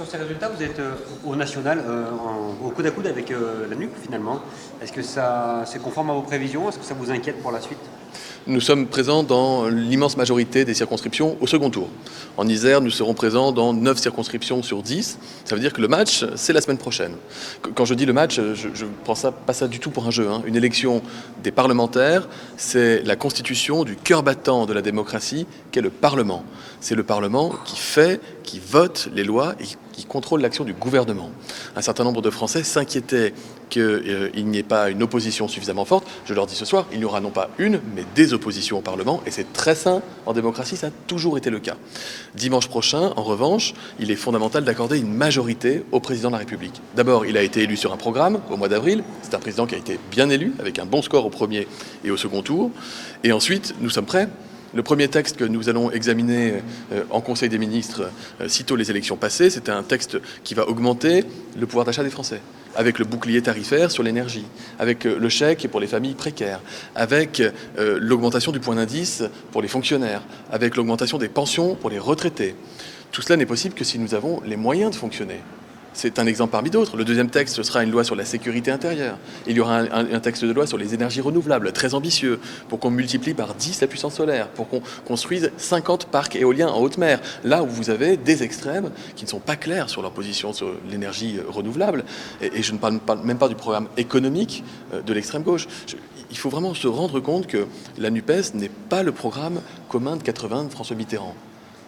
Sur ces résultats, vous êtes au national, au coude à coude avec la NUP finalement. Est-ce que c'est conforme à vos prévisions? Est-ce que ça vous inquiète pour la suite? Nous sommes présents dans l'immense majorité des circonscriptions au second tour. En Isère, nous serons présents dans 9 circonscriptions sur 10. Ça veut dire que le match, c'est la semaine prochaine. Quand je dis le match, je ne prends pas ça du tout pour un jeu. Une élection des parlementaires, c'est la constitution du cœur battant de la démocratie, qu'est le Parlement. C'est le Parlement qui fait, qui vote les lois et qui contrôle l'action du gouvernement. Un certain nombre de Français s'inquiétaient qu'il n'y ait pas une opposition suffisamment forte. Je leur dis ce soir, il n'y aura non pas une, mais des oppositions au Parlement, et c'est très sain en démocratie, ça a toujours été le cas. Dimanche prochain, en revanche, il est fondamental d'accorder une majorité au président de la République. D'abord, il a été élu sur un programme au mois d'avril, c'est un président qui a été bien élu, avec un bon score au premier et au second tour, et ensuite, nous sommes prêts. Le premier texte que nous allons examiner en Conseil des ministres sitôt les élections passées, c'est un texte qui va augmenter le pouvoir d'achat des Français, avec le bouclier tarifaire sur l'énergie, avec le chèque pour les familles précaires, avec l'augmentation du point d'indice pour les fonctionnaires, avec l'augmentation des pensions pour les retraités. Tout cela n'est possible que si nous avons les moyens de fonctionner. C'est un exemple parmi d'autres. Le deuxième texte, ce sera une loi sur la sécurité intérieure. Il y aura un texte de loi sur les énergies renouvelables, très ambitieux, pour qu'on multiplie par 10 la puissance solaire, pour qu'on construise 50 parcs éoliens en haute mer, là où vous avez des extrêmes qui ne sont pas clairs sur leur position sur l'énergie renouvelable. Et je ne parle même pas du programme économique de l'extrême gauche. Il faut vraiment se rendre compte que la NUPES n'est pas le programme commun de 80 de François Mitterrand.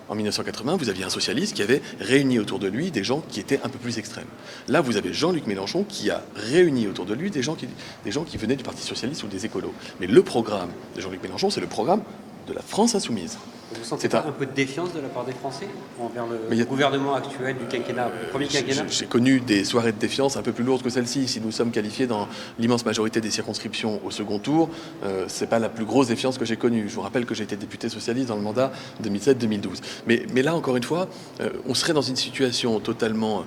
En 1980, vous aviez un socialiste qui avait réuni autour de lui des gens qui étaient un peu plus extrêmes. Là, vous avez Jean-Luc Mélenchon qui a réuni autour de lui des gens qui venaient du Parti socialiste ou des écolos. Mais le programme de Jean-Luc Mélenchon, c'est le programme de la France insoumise. Vous sentez pas un peu de défiance de la part des Français envers le gouvernement actuel du quinquennat, le premier quinquennat? J'ai connu des soirées de défiance un peu plus lourdes que celle-ci. Si nous sommes qualifiés dans l'immense majorité des circonscriptions au second tour, c'est pas la plus grosse défiance que j'ai connue. Je vous rappelle que j'ai été député socialiste dans le mandat 2007-2012. Mais là, encore une fois, on serait dans une situation totalement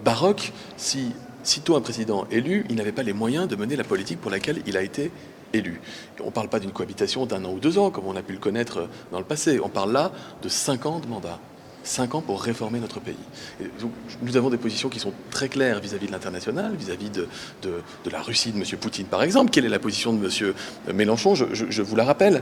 baroque si, sitôt un président élu, il n'avait pas les moyens de mener la politique pour laquelle il a été élu. On ne parle pas d'une cohabitation d'1 an ou 2 ans, comme on a pu le connaître dans le passé. On parle là de 5 ans de mandat. 5 ans pour réformer notre pays. Et donc, nous avons des positions qui sont très claires vis-à-vis de l'international, vis-à-vis de la Russie de M. Poutine, par exemple. Quelle est la position de M. Mélenchon? Je vous la rappelle.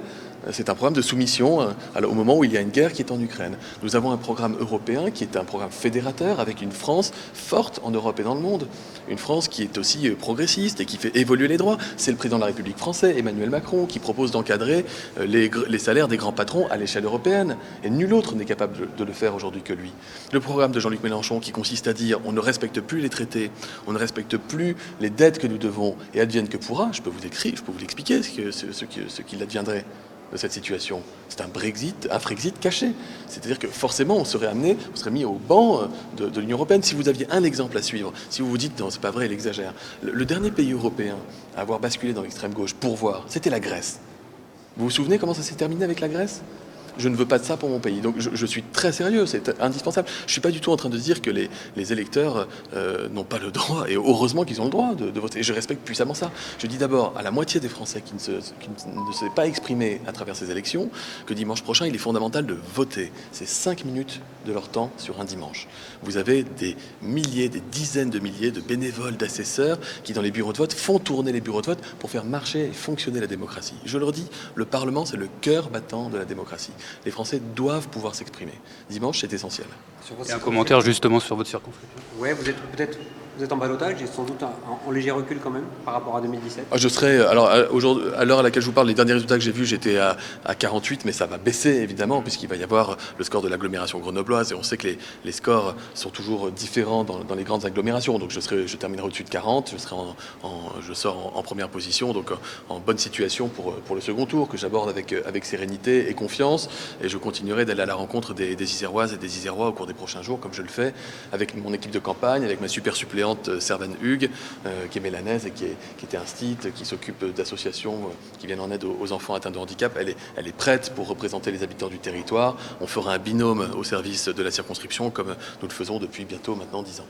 C'est un programme de soumission au moment où il y a une guerre qui est en Ukraine. Nous avons un programme européen qui est un programme fédérateur avec une France forte en Europe et dans le monde. Une France qui est aussi progressiste et qui fait évoluer les droits. C'est le président de la République français, Emmanuel Macron, qui propose d'encadrer les salaires des grands patrons à l'échelle européenne. Et nul autre n'est capable de le faire aujourd'hui que lui. Le programme de Jean-Luc Mélenchon qui consiste à dire on ne respecte plus les traités, on ne respecte plus les dettes que nous devons et advienne que pourra, je peux vous l'expliquer ce qu'il adviendrait de cette situation. C'est un Frexit caché. C'est-à-dire que forcément on serait mis au banc de l'Union européenne. Si vous aviez un exemple à suivre, si vous vous dites non, c'est pas vrai, il exagère. Le dernier pays européen à avoir basculé dans l'extrême gauche pour voir, c'était la Grèce. Vous vous souvenez comment ça s'est terminé avec la Grèce ? Je ne veux pas de ça pour mon pays. Donc je suis très sérieux, c'est indispensable. Je ne suis pas du tout en train de dire que les électeurs n'ont pas le droit, et heureusement qu'ils ont le droit de voter. Et je respecte puissamment ça. Je dis d'abord à la moitié des Français qui ne s'est pas exprimé à travers ces élections que dimanche prochain, il est fondamental de voter. C'est 5 minutes de leur temps sur un dimanche. Vous avez des milliers, des dizaines de milliers de bénévoles, d'assesseurs qui, dans les bureaux de vote, font tourner les bureaux de vote pour faire marcher et fonctionner la démocratie. Je leur dis, le Parlement, c'est le cœur battant de la démocratie. Les Français doivent pouvoir s'exprimer. Dimanche, c'est essentiel. Et un commentaire justement sur votre circonscription. Oui, vous êtes en ballottage et sans doute en léger recul quand même par rapport à 2017. Je serai, alors aujourd'hui, à l'heure à laquelle je vous parle, les derniers résultats que j'ai vus, j'étais à 48, mais ça va baisser évidemment puisqu'il va y avoir le score de l'agglomération grenobloise et on sait que les scores sont toujours différents dans les grandes agglomérations. Donc je terminerai au-dessus de 40, je sors en première position, donc en bonne situation pour le second tour que j'aborde avec sérénité et confiance, et je continuerai d'aller à la rencontre des Iséroises et des Isérois au cours des prochains jours, comme je le fais avec mon équipe de campagne, avec ma super suppléante Servane Hugues, qui est mélanaise et qui était instite, qui s'occupe d'associations qui viennent en aide aux enfants atteints de handicap. Elle est prête pour représenter les habitants du territoire. On fera un binôme au service de la circonscription comme nous le faisons depuis bientôt maintenant 10 ans.